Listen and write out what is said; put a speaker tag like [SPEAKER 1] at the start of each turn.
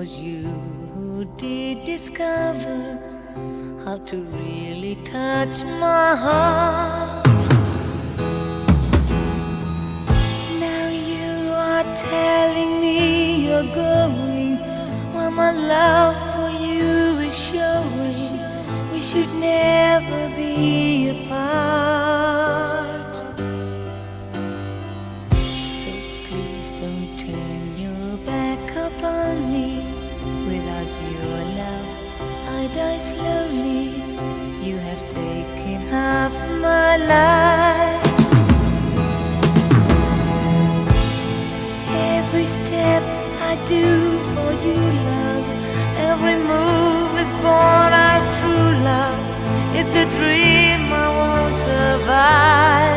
[SPEAKER 1] was you who did discover how to really touch my heart. Now you are telling me you're going, while my love for you is showing. We should never be apart. So please don't turn your back upon me. Without your love, I die slowly. You have taken half my life. Every step I do for you, love, every move is born out of true love. It's a dream I won't survive.